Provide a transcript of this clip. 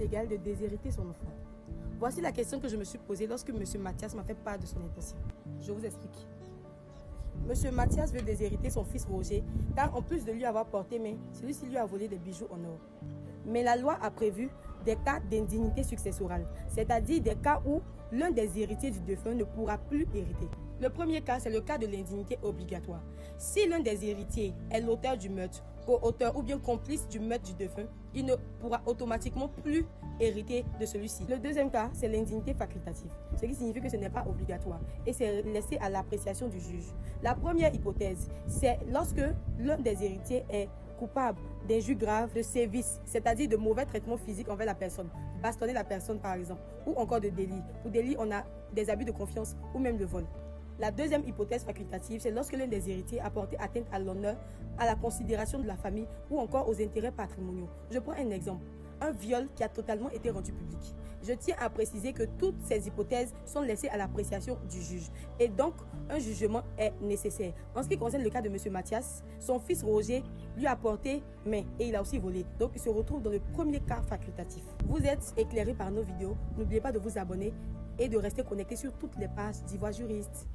légal de déshériter son enfant? Voici la question que je me suis posée lorsque M. Mathias m'a fait part de son intention. Je vous explique. M. Mathias veut déshériter son fils Roger, car en plus de lui avoir porté main, celui-ci lui a volé des bijoux en or. Mais la loi a prévu des cas d'indignité successorale, c'est-à-dire des cas où l'un des héritiers du défunt ne pourra plus hériter. Le premier cas, c'est le cas de l'indignité obligatoire. Si l'un des héritiers est l'auteur du meurtre, co-auteur ou bien complice du meurtre du défunt, il ne pourra automatiquement plus hériter de celui-ci. Le deuxième cas, c'est l'indignité facultative, ce qui signifie que ce n'est pas obligatoire et c'est laissé à l'appréciation du juge. La première hypothèse, c'est lorsque l'un des héritiers est coupable d'injures graves, de sévices, c'est-à-dire de mauvais traitements physiques envers la personne, bastonner la personne par exemple, ou encore de délit. Pour délit, on a des abus de confiance ou même le vol. La deuxième hypothèse facultative, c'est lorsque l'un des héritiers a porté atteinte à l'honneur, à la considération de la famille ou encore aux intérêts patrimoniaux. Je prends un exemple. Un viol qui a totalement été rendu public. Je tiens à préciser que toutes ces hypothèses sont laissées à l'appréciation du juge et donc un jugement est nécessaire. En ce qui concerne le cas de M. Mathias, son fils Roger lui a porté main et il a aussi volé. Donc il se retrouve dans le premier cas facultatif. Vous êtes éclairé par nos vidéos. N'oubliez pas de vous abonner et de rester connecté sur toutes les pages d'Ivoire Juriste.